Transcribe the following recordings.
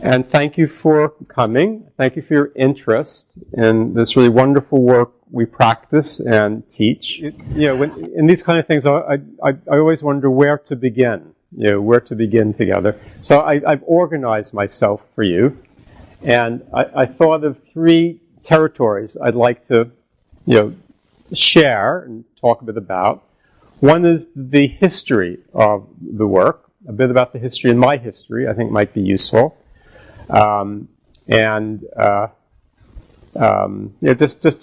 And thank you for coming. Thank you for your interest in this really wonderful work we practice and teach. In these kind of things, I always wonder where to begin. Where to begin together. So I've organized myself for you, and I thought of 3 territories I'd like to, share and talk a bit about. One is the history of the work, a bit about the history and my history. I think might be useful. Just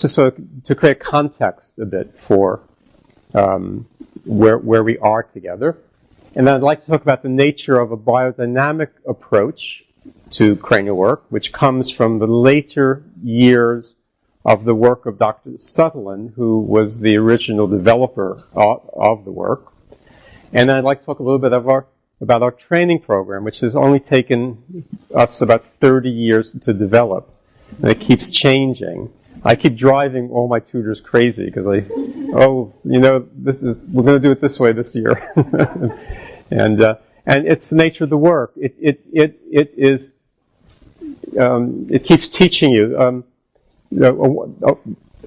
to sort of to create context a bit for where we are together. And then I'd like to talk about the nature of a biodynamic approach to cranial work, which comes from the later years of the work of Dr. Sutherland, who was the original developer of the work. And then I'd like to talk a little bit about our training program, which has only taken us about 30 years to develop. And it keeps changing. I keep driving all my tutors crazy because we're going to do it this way this year. and it's the nature of the work. It keeps teaching you.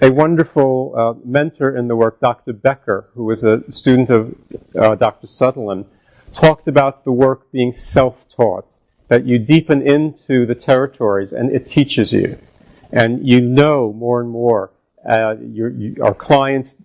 A wonderful mentor in the work, Dr. Becker, who was a student of Dr. Sutherland, talked about the work being self-taught, that you deepen into the territories and it teaches you. And more and more. Our clients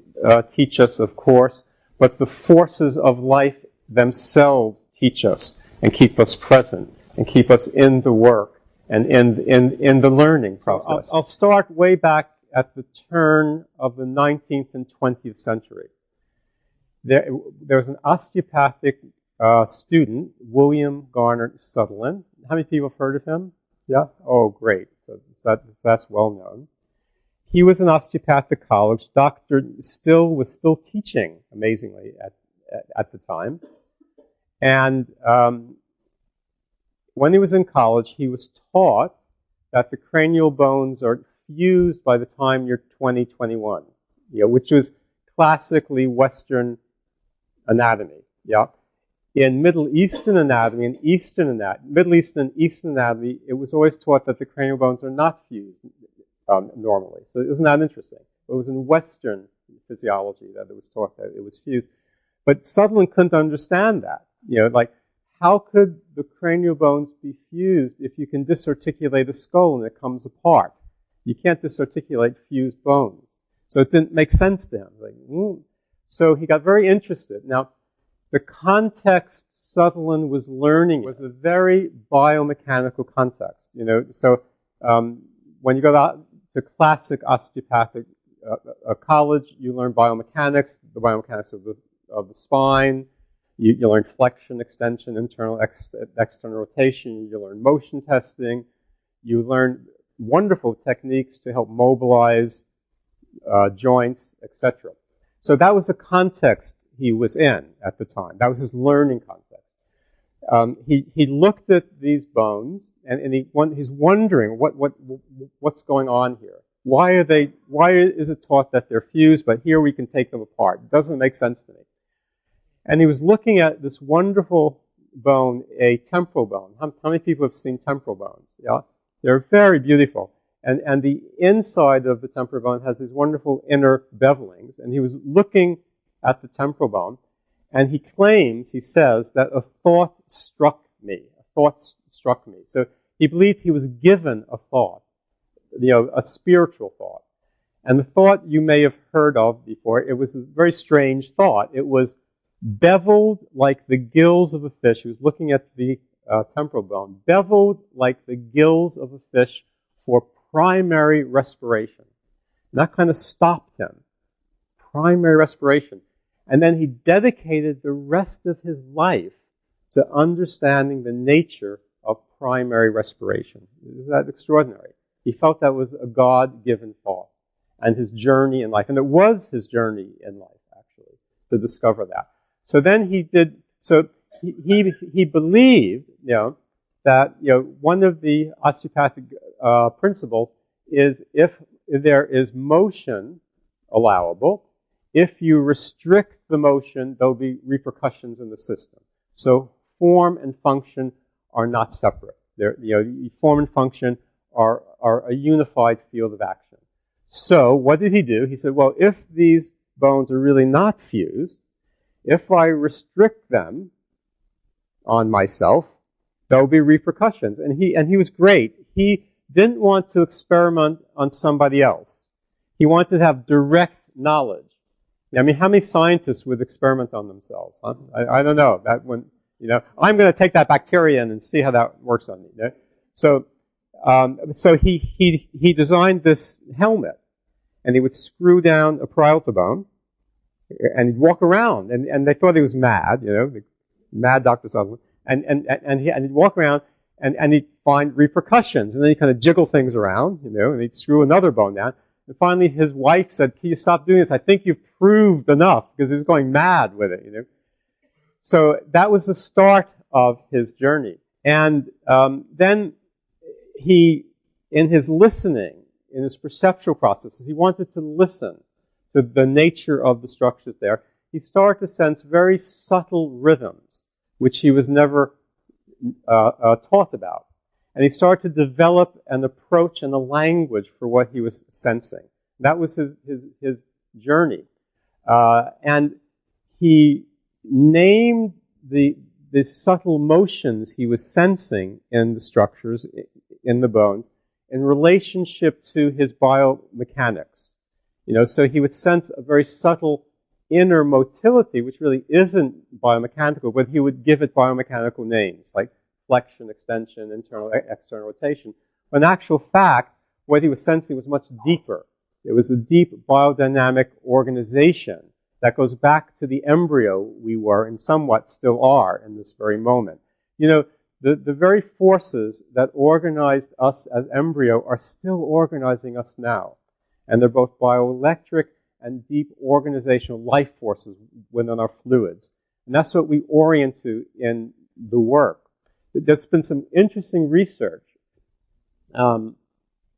teach us, of course, but the forces of life themselves teach us and keep us present and keep us in the work and in the learning process. I'll start way back at the turn of the 19th and 20th century. There was an osteopathic student, William Garner Sutherland. How many people have heard of him? Yeah? Oh, great. So that's well known. He was in osteopathic college. Dr. Still was still teaching, amazingly, at the time. And when he was in college, he was taught that the cranial bones are fused by the time you're 20, 21, which was classically Western anatomy. Yeah. In Middle Eastern anatomy and Middle Eastern and Eastern anatomy, it was always taught that the cranial bones are not fused normally. So isn't that interesting? It was in Western physiology that it was taught that it was fused. But Sutherland couldn't understand that. How could the cranial bones be fused if you can disarticulate a skull and it comes apart? You can't disarticulate fused bones. So it didn't make sense to him. So he got very interested. Now, the context Sutherland was learning was a very biomechanical context. So when you go to classic osteopathic college, you learn biomechanics, the biomechanics of the spine. You learn flexion, extension, internal, external rotation. You learn motion testing. You learn wonderful techniques to help mobilize joints, etc. So that was the context he was in at the time. That was his learning context. He looked at these bones and he's wondering what's going on here. Why is it taught that they're fused, but here we can take them apart? It doesn't make sense to me. And he was looking at this wonderful bone, a temporal bone. How many people have seen temporal bones? Yeah, they're very beautiful. And the inside of the temporal bone has these wonderful inner bevelings. And he was looking at the temporal bone, and he says that a thought struck me. So he believed he was given a thought, a spiritual thought. And the thought you may have heard of before, it was a very strange thought. It was beveled like the gills of a fish. He was looking at the temporal bone, beveled like the gills of a fish for primary respiration. And that kind of stopped him. Primary respiration. And then he dedicated the rest of his life to understanding the nature of primary respiration. Isn't that extraordinary? He felt that was a God-given thought and his journey in life. And it was his journey in life, actually, to discover that. So then he believed, that, one of the osteopathic principles is if there is motion allowable, if you restrict the motion, there'll be repercussions in the system. So form and function are not separate. Form and function are a unified field of action. So what did he do? He said, well, if these bones are really not fused, if I restrict them on myself, there will be repercussions. And he was great. He didn't want to experiment on somebody else. He wanted to have direct knowledge. I mean, how many scientists would experiment on themselves? Huh? I don't know. I'm going to take that bacteria in and see how that works on me. So he designed this helmet, and he would screw down a parietal bone, and he'd walk around, and they thought he was mad, mad Dr. Sutherland, and he'd walk around, and he'd find repercussions, and then he'd kind of jiggle things around, and he'd screw another bone down. And finally, his wife said, "Can you stop doing this? I think you've proved enough," because he was going mad with it, So that was the start of his journey. And then he, in his listening, in his perceptual processes, he wanted to listen to the nature of the structures there. He started to sense very subtle rhythms, which he was never taught about. And he started to develop an approach and a language for what he was sensing. That was his journey. And he named the subtle motions he was sensing in the structures, in the bones, in relationship to his biomechanics. So he would sense a very subtle inner motility, which really isn't biomechanical, but he would give it biomechanical names, like flexion, extension, internal, external rotation. But in actual fact, what he was sensing was much deeper. It was a deep biodynamic organization that goes back to the embryo we were and somewhat still are in this very moment. The very forces that organized us as embryo are still organizing us now. And they're both bioelectric and deep organizational life forces within our fluids. And that's what we orient to in the work. There's been some interesting research. I'm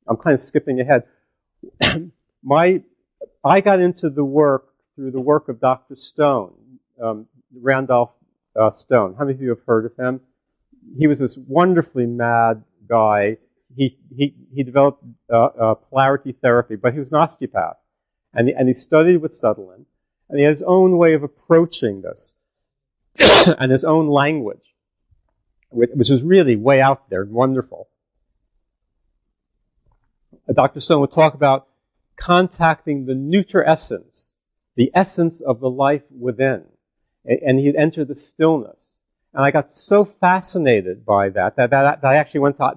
kind of skipping ahead. I got into the work through the work of Dr. Stone, Randolph Stone. How many of you have heard of him? He was this wonderfully mad guy. He developed polarity therapy, but he was an osteopath. And he studied with Sutherland. And he had his own way of approaching this and his own language, which is really way out there and wonderful. Dr. Stone would talk about contacting the neuter essence, the essence of the life within. And he'd enter the stillness. And I got so fascinated by that I actually went to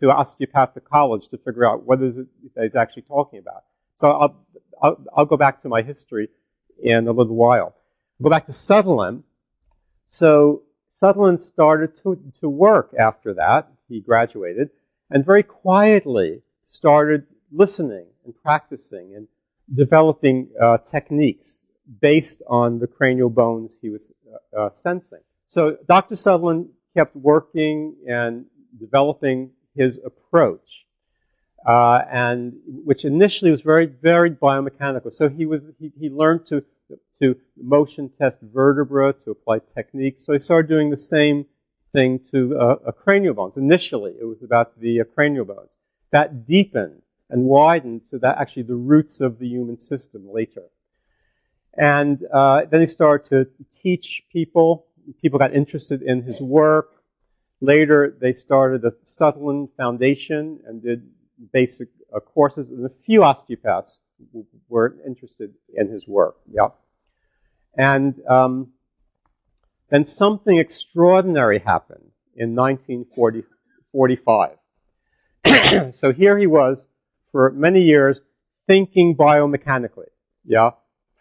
osteopathic college to figure out what is it that he's actually talking about. So I'll go back to my history in a little while. Go back to Sutherland. So Sutherland started to work after that. He graduated and very quietly started listening and practicing and developing techniques based on the cranial bones he was sensing. So Dr. Sutherland kept working and developing his approach, and which initially was very, very biomechanical. So he learned to motion test vertebra, to apply techniques. So he started doing the same thing to cranial bones. Initially, it was about the cranial bones. That deepened and widened to that actually the roots of the human system later. And then he started to teach people. People got interested in his work. Later, they started the Sutherland Foundation and did basic courses, and a few osteopaths were interested in his work. Yeah. And then something extraordinary happened in 1945. So here he was for many years thinking biomechanically. Yeah.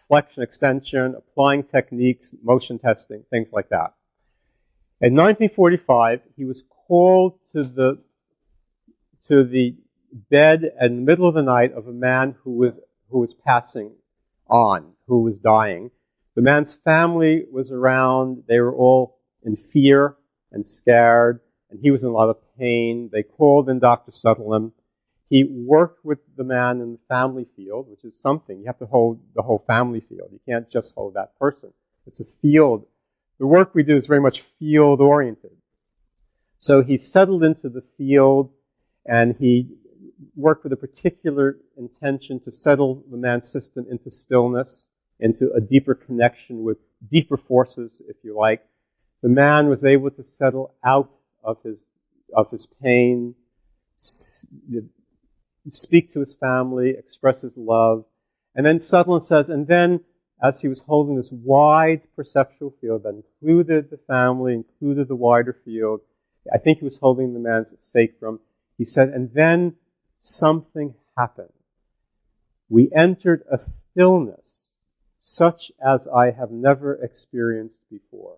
Flexion, extension, applying techniques, motion testing, things like that. In 1945, he was called to the bed in the middle of the night of a man who was passing on, who was dying. The man's family was around. They were all in fear and scared, and he was in a lot of pain. They called in Dr. Sutherland. He worked with the man in the family field, which is something. You have to hold the whole family field. You can't just hold that person. It's a field. The work we do is very much field-oriented. So he settled into the field, and he worked with a particular intention to settle the man's system into stillness, into a deeper connection with deeper forces, if you like. The man was able to settle out of his pain, speak to his family, express his love. And then Sutherland says, and then as he was holding this wide perceptual field that included the family, included the wider field, I think he was holding the man's sacrum, he said, and then something happened. We entered a stillness such as I have never experienced before.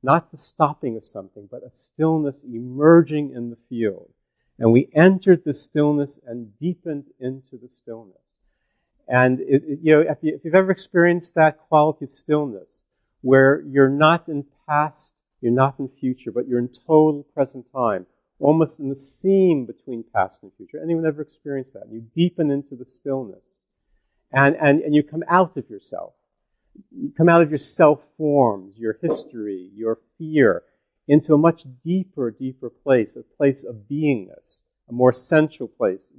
Not the stopping of something, but a stillness emerging in the field. And we entered the stillness and deepened into the stillness. And if you've ever experienced that quality of stillness, where you're not in past, you're not in future, but you're in total present time, almost in the seam between past and future. Anyone ever experienced that? You deepen into the stillness, and you come out of yourself. You come out of your self-forms, your history, your fear, into a much deeper, deeper place, a place of beingness, a more central place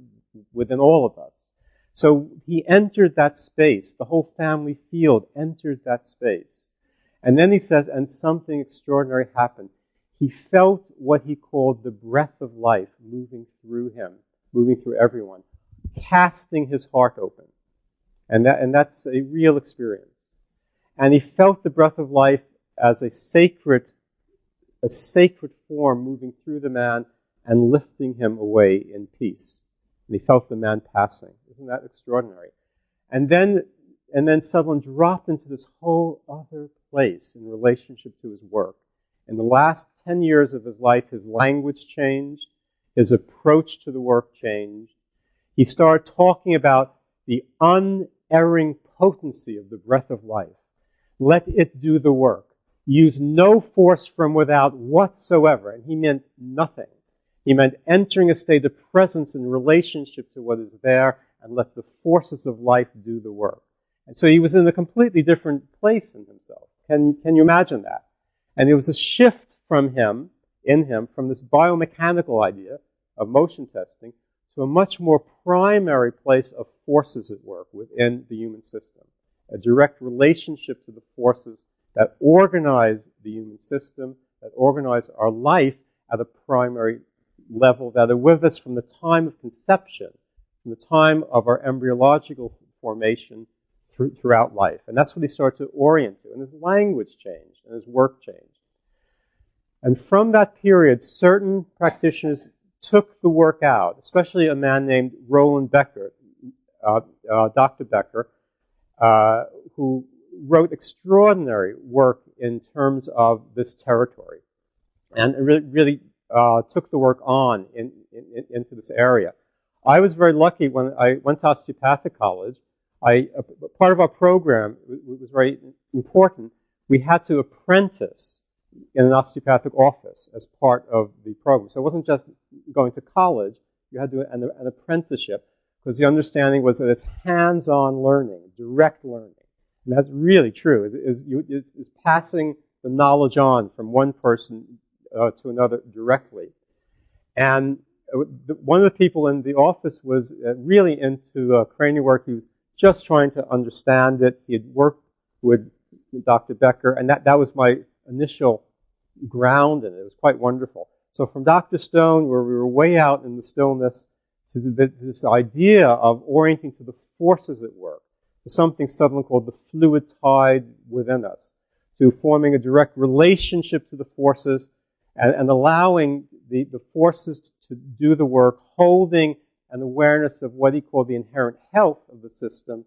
within all of us. So he entered that space. The whole family field entered that space. And then he says, and something extraordinary happened. He felt what he called the breath of life moving through him, moving through everyone, casting his heart open. And that's a real experience. And he felt the breath of life as a sacred form moving through the man and lifting him away in peace. And he felt the man passing. Isn't that extraordinary? And then Sutherland dropped into this whole other place in relationship to his work. In the last 10 years of his life, his language changed, his approach to the work changed. He started talking about the unerring potency of the breath of life. Let it do the work. Use no force from without whatsoever. And he meant nothing. He meant entering a state of presence in relationship to what is there and let the forces of life do the work. And so he was in a completely different place in himself. Can you imagine that? And it was a shift from him, from this biomechanical idea of motion testing to a much more primary place of forces at work within the human system. A direct relationship to the forces that organize the human system, that organize our life at a primary level, that are with us from the time of conception, from the time of our embryological formation throughout life. And that's what he started to orient to. And his language changed, and his work changed. And from that period, certain practitioners took the work out, especially a man named Roland Becker, Dr. Becker, who wrote extraordinary work in terms of this territory, and really took the work on into this area. I was very lucky when I went to osteopathic college. Part of our program was very important. We had to apprentice in an osteopathic office as part of the program. So it wasn't just going to college. You had to do an apprenticeship, because the understanding was that it's hands-on learning, direct learning. And that's really true. It's passing the knowledge on from one person to another directly. And one of the people in the office was really into cranial work. He was just trying to understand it. He had worked with Dr. Becker, and that was my initial ground in it. It was quite wonderful. So from Dr. Stone, where we were way out in the stillness, to this idea of orienting to the forces at work, to something Sutherland called the fluid tide within us, to forming a direct relationship to the forces and allowing the forces to do the work, holding an awareness of what he called the inherent health of the system,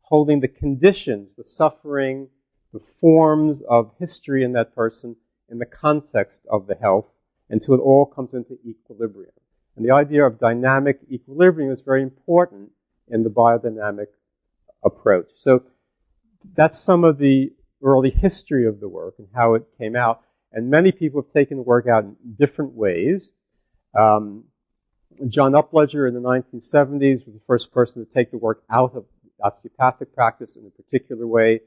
holding the conditions, the suffering, the forms of history in that person in the context of the health, until it all comes into equilibrium. And the idea of dynamic equilibrium is very important in the biodynamic approach. So that's some of the early history of the work and how it came out. And many people have taken the work out in different ways. John Upledger in the 1970s was the first person to take the work out of osteopathic practice in a particular way.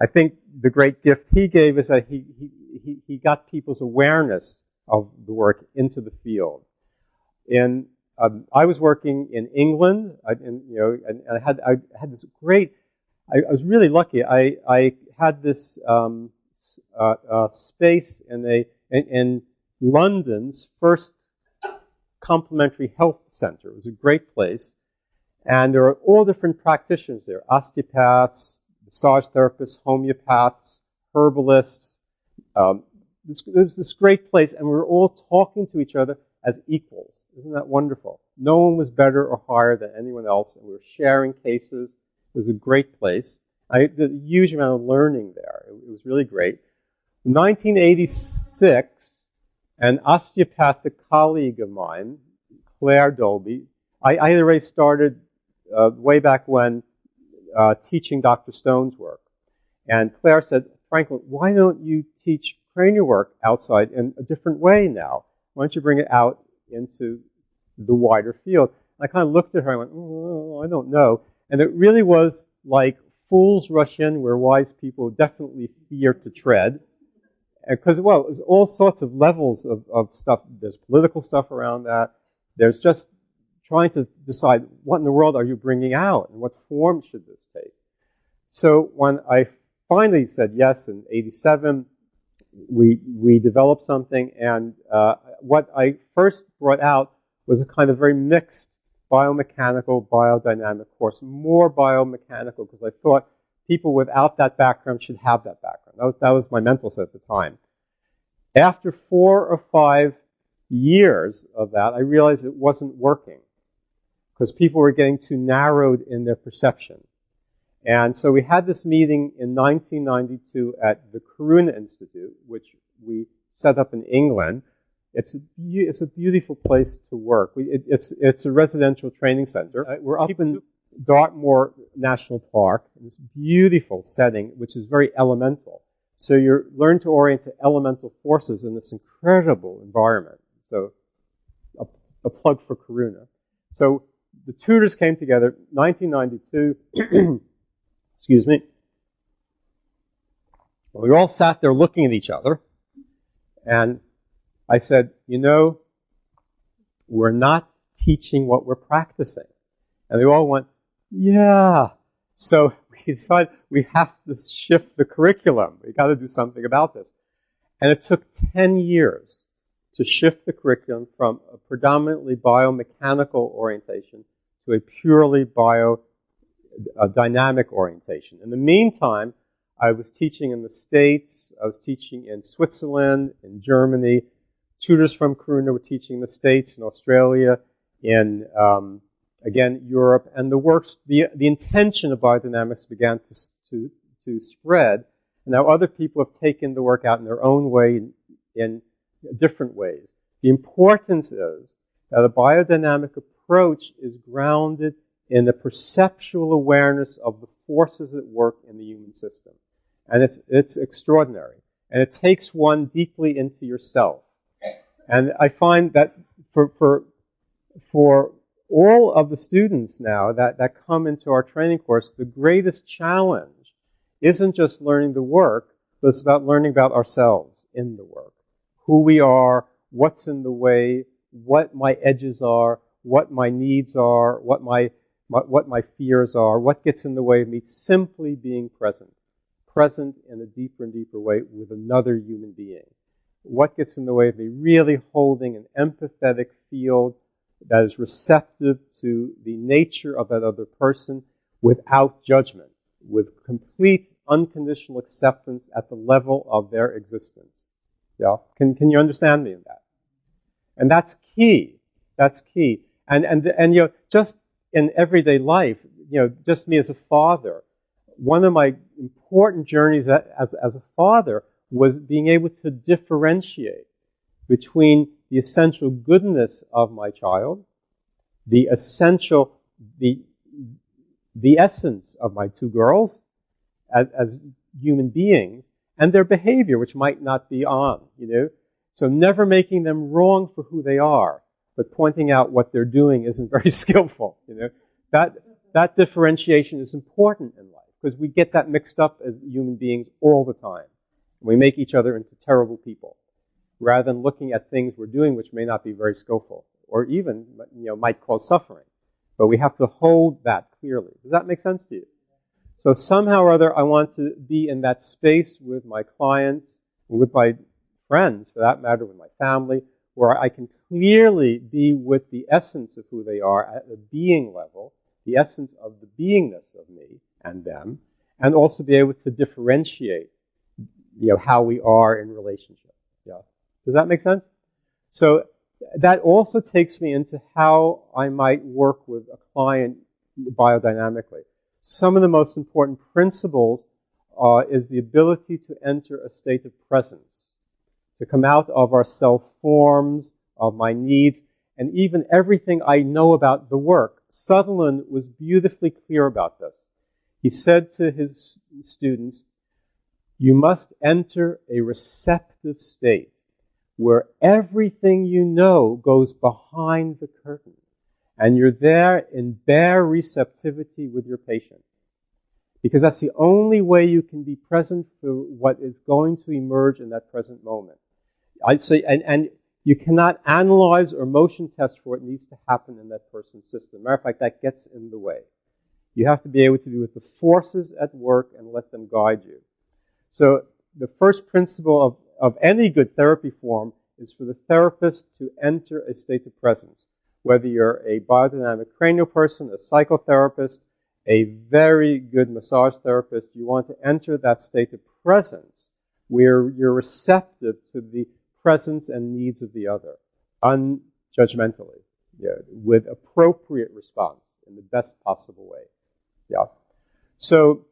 I think the great gift he gave is that he got people's awareness of the work into the field. I was working in England, and I had this great. I was really lucky. I had this space in London's first complementary health center. It was a great place, and there are all different practitioners there: osteopaths, massage therapists, homeopaths, herbalists. It was this great place, and we were all talking to each other as equals. Isn't that wonderful? No one was better or higher than anyone else, and we were sharing cases. It was a great place. I did a huge amount of learning there. It was really great. In 1986, an osteopathic colleague of mine, Claire Dolby, I had already started way back when teaching Dr. Stone's work. And Claire said, Franklyn, why don't you teach cranial work outside in a different way now? Why don't you bring it out into the wider field? And I kind of looked at her and I went, oh, I don't know. And it really was like fools rush in where wise people definitely fear to tread. Because, well, there's all sorts of levels of stuff. There's political stuff around that. There's just trying to decide what in the world are you bringing out and what form should this take. So when I finally said yes in '87, we developed something, and what I first brought out was a kind of very mixed biomechanical, biodynamic course, more biomechanical, because I thought people without that background should have that background. That was my mental set at the time. After 4 or 5 years of that, I realized it wasn't working, because people were getting too narrowed in their perception. And so we had this meeting in 1992 at the Karuna Institute, which we set up in England. It's a beautiful place to work. It's a residential training center. We're up in Dartmoor National Park, in this beautiful setting, which is very elemental. So you learn to orient to elemental forces in this incredible environment. So a plug for Karuna. So the tutors came together, 1992, excuse me. We all sat there looking at each other, and I said, you know, we're not teaching what we're practicing. And they all went, yeah. So we decided we have to shift the curriculum. We've got to do something about this. And it took 10 years to shift the curriculum from a predominantly biomechanical orientation to a purely biodynamic orientation. In the meantime, I was teaching in the States, I was teaching in Switzerland, in Germany. Tutors from Karuna were teaching in the States, in Australia, in, again, Europe. And the intention of biodynamics began to spread. And now other people have taken the work out in their own way, in different ways. The importance is that a biodynamic approach is grounded in the perceptual awareness of the forces at work in the human system. And it's extraordinary. And it takes one deeply into yourself. And I find that for all of the students now that come into our training course, the greatest challenge isn't just learning the work, but it's about learning about ourselves in the work. Who we are, what's in the way, what my edges are, what my needs are, what my fears are, what gets in the way of me simply being present in a deeper and deeper way with another human being. What gets in the way of me really holding an empathetic field that is receptive to the nature of that other person without judgment, with complete unconditional acceptance at the level of their existence. Yeah, can you understand me in that? And that's key. That's key. And you know, just in everyday life, you know, just me as a father, one of my important journeys as a father was being able to differentiate between the essential goodness of my child, the essence of my 2 girls as human beings, and their behavior, which might not be on, you know. So never making them wrong for who they are, but pointing out what they're doing isn't very skillful, you know. That differentiation is important in life, because we get that mixed up as human beings all the time. We make each other into terrible people. rather than looking at things we're doing which may not be very skillful or even, might cause suffering. But we have to hold that clearly. Does that make sense to you? So somehow or other, I want to be in that space with my clients, with my friends, for that matter, with my family, where I can clearly be with the essence of who they are at the being level, the essence of the beingness of me and them, and also be able to differentiate, how we are in relationship. Yeah. Does that make sense? So that also takes me into how I might work with a client biodynamically. Some of the most important principles is the ability to enter a state of presence, to come out of our self forms, of my needs, and even everything I know about the work. Sutherland was beautifully clear about this. He said to his students, you must enter a receptive state where everything you know goes behind the curtain, and you're there in bare receptivity with your patient. Because that's the only way you can be present for what is going to emerge in that present moment. I'd say, and you cannot analyze or motion test for what needs to happen in that person's system. Matter of fact, that gets in the way. You have to be able to be with the forces at work and let them guide you. So the first principle of any good therapy form is for the therapist to enter a state of presence. Whether you're a biodynamic cranial person, a psychotherapist, a very good massage therapist, you want to enter that state of presence where you're receptive to the presence and needs of the other, unjudgmentally, with appropriate response in the best possible way. Yeah. So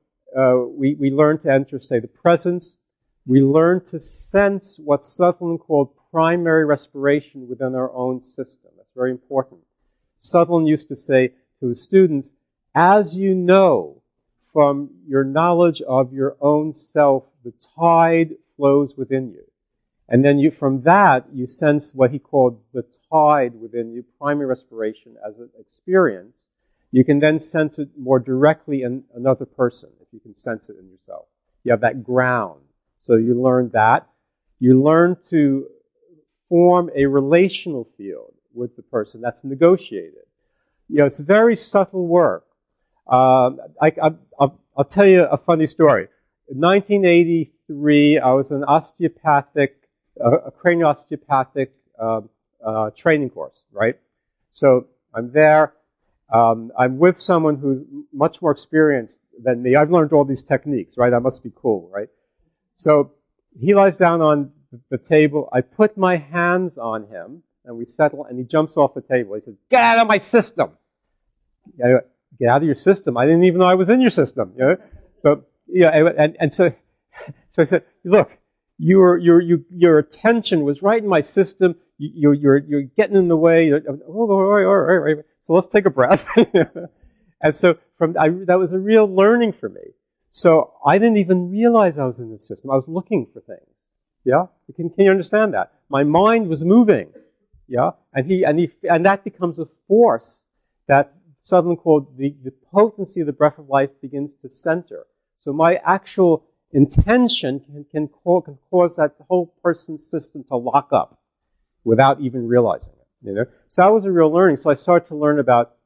we learn to enter a state of presence. We learn to sense what Sutherland called primary respiration within our own system. That's very important. Sutherland used to say to his students, as you know from your knowledge of your own self, the tide flows within you. And then from that, you sense what he called the tide within you, primary respiration as an experience. You can then sense it more directly in another person, if you can sense it in yourself. You have that ground. So you learn that. You learn to form a relational field with the person that's negotiated. It's very subtle work. I'll tell you a funny story. In 1983, I was an osteopathic, a craniosteopathic training course, right? So I'm there. I'm with someone who's much more experienced than me. I've learned all these techniques, right? That must be cool, right? So he lies down on the table. I put my hands on him, and we settle, and he jumps off the table. He says, get out of my system. Get out of your system? I didn't even know I was in your system. So, so I said, look, your attention was right in my system. You're getting in the way. All right. So let's take a breath. And so that was a real learning for me. So I didn't even realize I was in the system. I was looking for things. Yeah? Can you understand that? My mind was moving. Yeah? And that becomes a force that Sutherland called the potency of the breath of life begins to center. So my actual intention can cause that whole person's system to lock up without even realizing it. So that was a real learning. So I started to learn about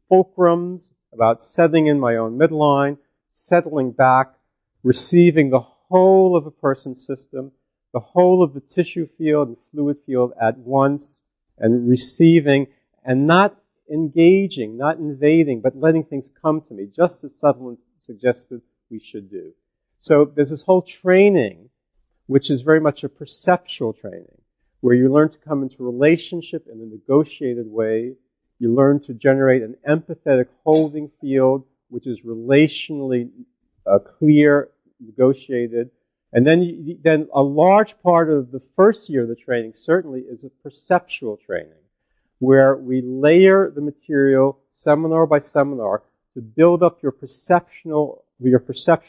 fulcrums, about settling in my own midline, settling back, receiving the whole of a person's system, the whole of the tissue field and fluid field at once, and receiving, and not engaging, not invading, but letting things come to me, just as Sutherland suggested we should do. So there's this whole training, which is very much a perceptual training, where you learn to come into relationship in a negotiated way. You learn to generate an empathetic holding field, which is relationally clear, negotiated. And then a large part of the first year of the training certainly is a perceptual training, where we layer the material seminar by seminar to build up your perceptual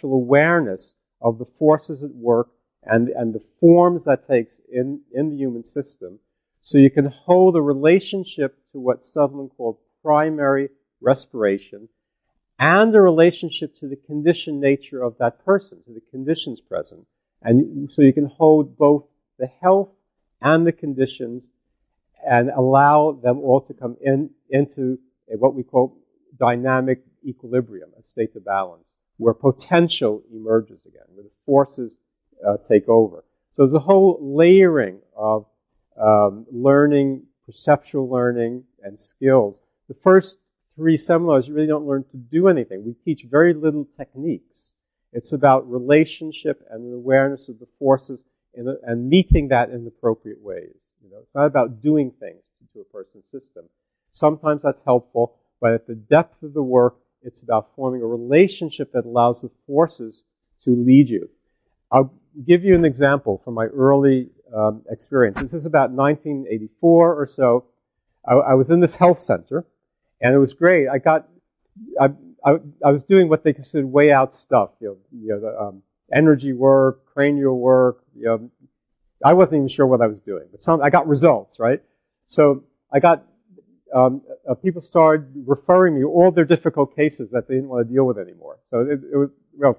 awareness of the forces at work and the forms that takes in the human system, so you can hold a relationship to what Sutherland called primary respiration and a relationship to the conditioned nature of that person, to the conditions present. And so you can hold both the health and the conditions and allow them all to come into what we call dynamic equilibrium, a state of balance, where potential emerges again, where the forces take over. So there's a whole layering of learning, perceptual learning, and skills. The first 3 seminars, you really don't learn to do anything. We teach very little techniques. It's about relationship and the awareness of the forces and meeting that in appropriate ways. It's not about doing things to a person's system. Sometimes that's helpful, but at the depth of the work, it's about forming a relationship that allows the forces to lead you. I'll give you an example from my early experience. This is about 1984 or so. I was in this health center, and it was great. I was doing what they considered way out stuff, energy work, cranial work. I wasn't even sure what I was doing, but I got results, right? So I got people started referring me all their difficult cases that they didn't want to deal with anymore. So it was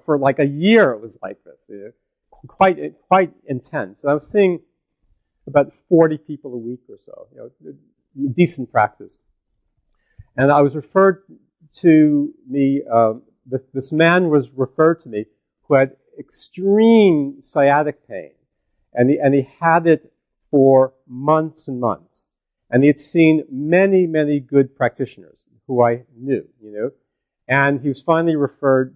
for like a year. It was like this, quite intense. And I was seeing about 40 people a week or so, decent practice. And I was referred to me. This man was referred to me who had extreme sciatic pain, and he had it for months and months. And he had seen many, many good practitioners who I knew, And he was finally referred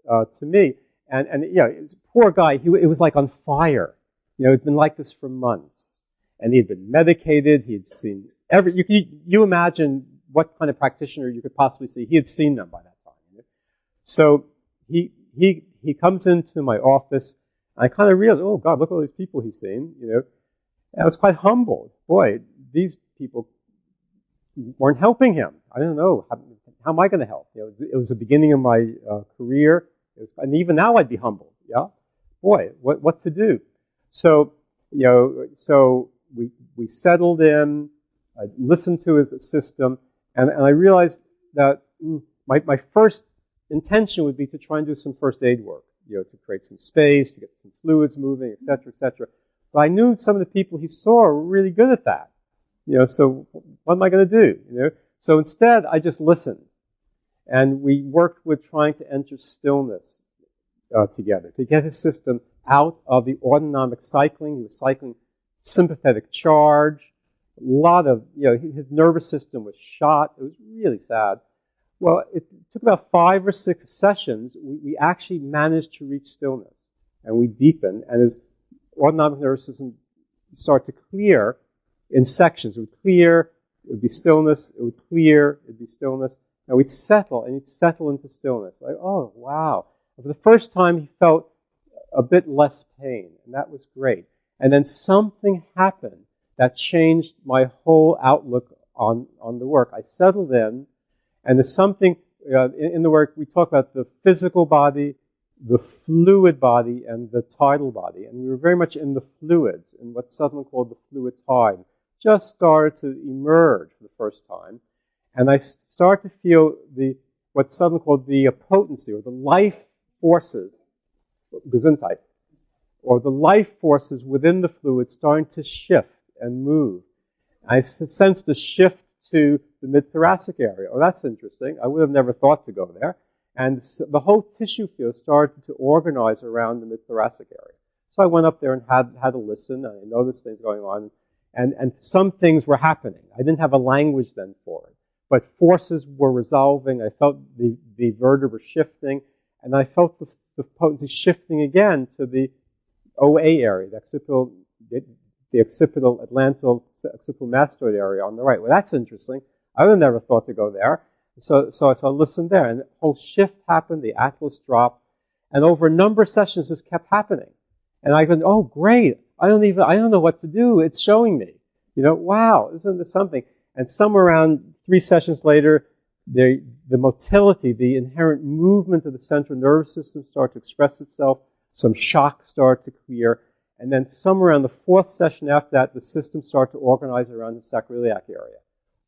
to me. And it was a poor guy. It was like on fire. He'd been like this for months. And he had been medicated. He had seen you imagine what kind of practitioner you could possibly see. He had seen them by that time. So he comes into my office, and I kind of realized, oh God, look at all these people he's seen, And I was quite humbled. Boy, these people weren't helping him. I don't know. How am I going to help? It was the beginning of my career. And even now I'd be humbled. Yeah? Boy, what to do? So, so we settled in. I listened to his system, and I realized that my first intention would be to try and do some first aid work, to create some space, to get some fluids moving, et cetera, et cetera. But I knew some of the people he saw were really good at that. So what am I going to do? So instead, I just listened. And we worked with trying to enter stillness together, to get his system out of the autonomic cycling. He was cycling sympathetic charge. A lot of, his nervous system was shot. It was really sad. Well, it took about 5 or 6 sessions. We actually managed to reach stillness. And we deepened. And his autonomic nervous system started to clear in sections. It would clear, it would be stillness, it would clear, it would be stillness. And we'd settle, and he'd settle into stillness. Like, oh, wow. And for the first time, he felt a bit less pain, and that was great. And then something happened that changed my whole outlook on the work. I settled in, and there's something, in the work, we talk about the physical body, the fluid body, and the tidal body. And we were very much in the fluids, in what Sutherland called the fluid tide. Just started to emerge for the first time. And I start to feel what Sutherland called the potency, or the life forces, Gesundheit, or the life forces within the fluid starting to shift and move. I sensed the shift to the mid-thoracic area. Oh, that's interesting. I would have never thought to go there. And the whole tissue field started to organize around the mid-thoracic area. So I went up there and had a listen, and I noticed things going on. And some things were happening. I didn't have a language then for it. But forces were resolving. I felt the vertebra shifting, and I felt the potency shifting again to the OA area, the occipital atlantal occipital mastoid area on the right. Well, that's interesting. I would have never thought to go there. So I listened there, and the whole shift happened. The atlas dropped, and over a number of sessions, this kept happening. And I go, oh, great! I don't know what to do. It's showing me. Wow, isn't this something? And somewhere around 3 sessions later, the motility, the inherent movement of the central nervous system started to express itself. Some shock started to clear. And then somewhere around the 4th session after that, the system started to organize around the sacroiliac area.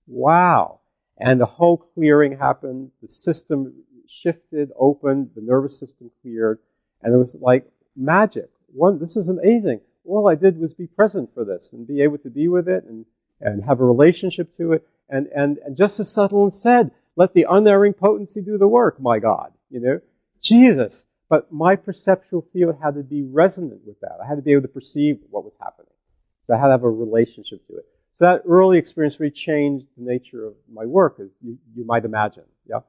Wow. And the whole clearing happened. The system shifted, opened, the nervous system cleared. And it was like magic. This is amazing. all I did was be present for this and be able to be with it and have a relationship to it. And just as Sutherland said, let the unerring potency do the work, my God, Jesus. But my perceptual field had to be resonant with that. I had to be able to perceive what was happening. So I had to have a relationship to it. So that early experience really changed the nature of my work, as you might imagine. Yeah.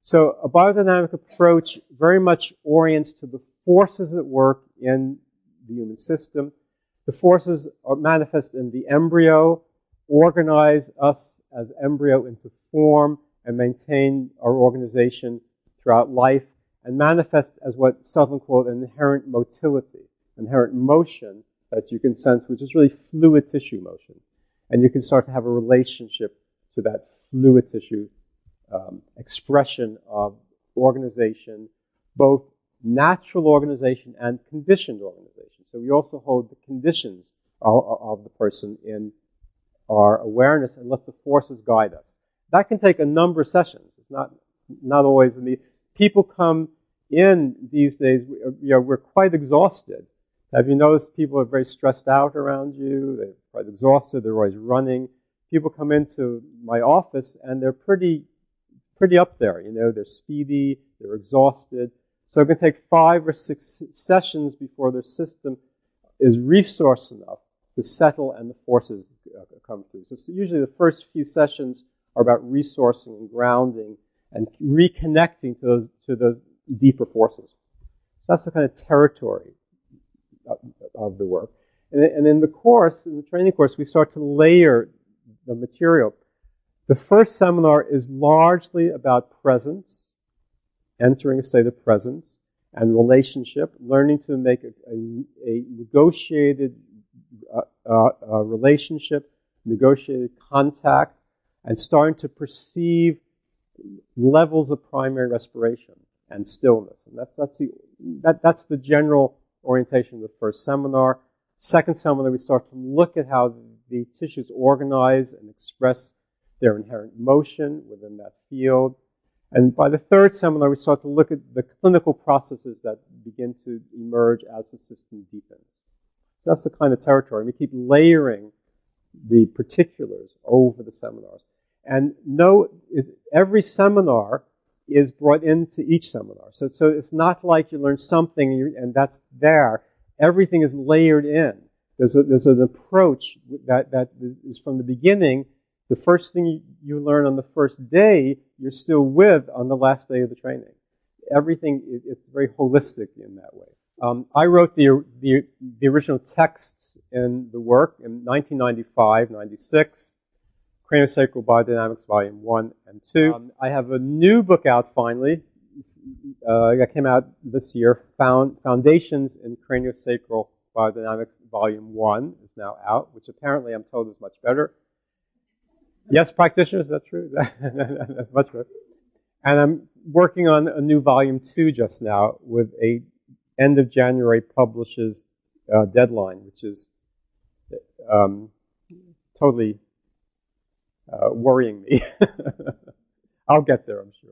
So a biodynamic approach very much orients to the forces at work in the human system. The forces are manifest in the embryo, organize us as embryo into form, and maintain our organization throughout life, and manifest as what Sutherland called an inherent motility, inherent motion that you can sense, which is really fluid tissue motion. And you can start to have a relationship to that fluid tissue expression of organization, both natural organization and conditioned organization. So we also hold the conditions of the person in our awareness and let the forces guide us. That can take a number of sessions. It's not always people come in these days, we're quite exhausted. Have you noticed people are very stressed out around you? They're quite exhausted. They're always running. People come into my office and they're pretty up there. They're speedy. They're exhausted. So it can take 5 or 6 sessions before their system is resourced enough to settle and the forces come through. So usually the first few sessions are about resourcing and grounding and reconnecting to those deeper forces. So that's the kind of territory of the work. And in the course, in the training course, we start to layer the material. The first seminar is largely about presence, entering a state of presence, and relationship, learning to make a negotiated relationship, negotiated contact, and starting to perceive levels of primary respiration and stillness. And that's the general orientation of the first seminar. Second seminar, we start to look at how the tissues organize and express their inherent motion within that field. And by the third seminar, we start to look at the clinical processes that begin to emerge as the system deepens. So that's the kind of territory. We keep layering the particulars over the seminars. And every seminar is brought into each seminar. So it's not like you learn something and that's there. Everything is layered in. There's an approach that is from the beginning. The first thing you learn on the first day, you're still with on the last day of the training. Everything, it's very holistic in that way. I wrote the original texts in the work in 1995, 96. Craniosacral Biodynamics, Volume 1 and 2. I have a new book out finally. That came out this year. Foundations in Craniosacral Biodynamics, Volume 1 is now out, which apparently I'm told is much better. Yes, practitioners, is that true? That's much better. And I'm working on a new Volume 2 just now with a end of January publishes deadline, which is totally worrying me. I'll get there, I'm sure.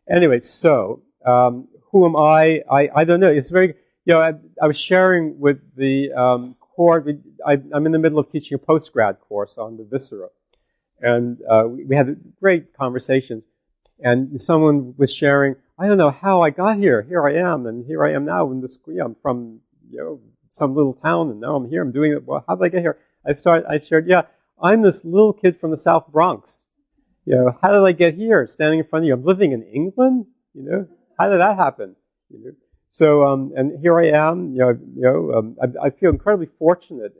Anyway, so who am I? I don't know. It's very, I was sharing with the course. I'm in the middle of teaching a postgrad course on the viscera, and we had great conversations. And someone was sharing, I don't know how I got here. Here I am, and here I am now in this. I'm from some little town, and now I'm here. I'm doing it. Well, how did I get here? I shared, I'm this little kid from the South Bronx. How did I get here, standing in front of you? I'm living in England. How did that happen? So, and here I am. I feel incredibly fortunate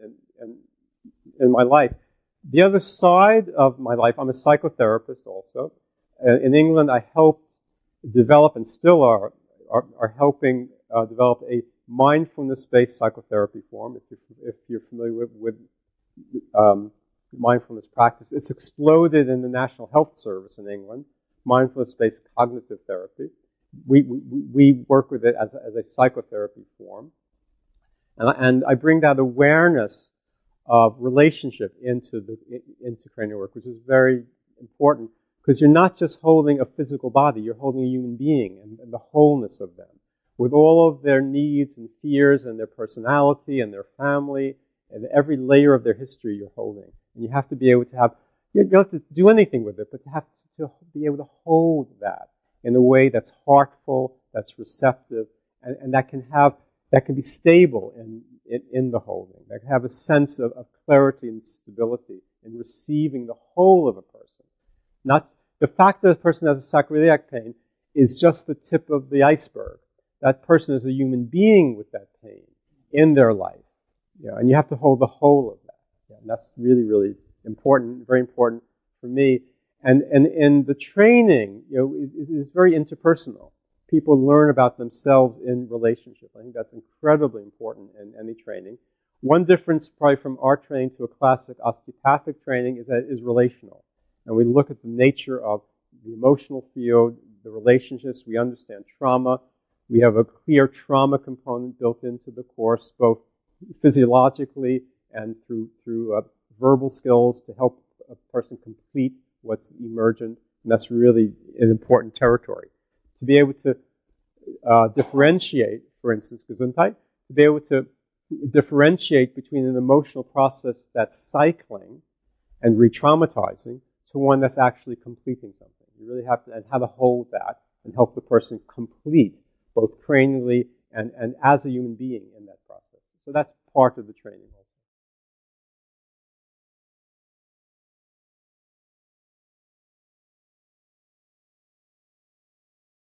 in my life. The other side of my life, I'm a psychotherapist also. In England, I helped develop, and still are helping develop a mindfulness-based psychotherapy form. If you're familiar with mindfulness practice, it's exploded in the National Health Service in England. Mindfulness-based cognitive therapy. We work with it as a psychotherapy form, and I bring that awareness of relationship into cranial work, which is very important. Because you're not just holding a physical body, you're holding a human being and the wholeness of them. with all of their needs and fears and their personality and their family and every layer of their history you're holding. And you have to be able to have, you don't have to do anything with it, but to have to be able to hold that in a way that's heartful, that's receptive, and that can be stable in the holding, that can have a sense of clarity and stability in receiving the whole of a person. Not the fact that a person has a sacroiliac pain is just the tip of the iceberg. That person is a human being with that pain in their life. And you have to hold the whole of that. And that's really, really important, very important for me. And in the training, it is very interpersonal. People learn about themselves in relationship. I think that's incredibly important in any training. One difference probably from our training to a classic osteopathic training is that it is relational. And we look at the nature of the emotional field, the relationships. We understand trauma. We have a clear trauma component built into the course, both physiologically and through verbal skills to help a person complete what's emergent. And that's really an important territory. To be able to differentiate, for instance, Gesundheit, to be able to differentiate between an emotional process that's cycling and re-traumatizing to one that's actually completing something. You really have to, and how to hold that and help the person complete both cranially and as a human being in that process. So that's part of the training.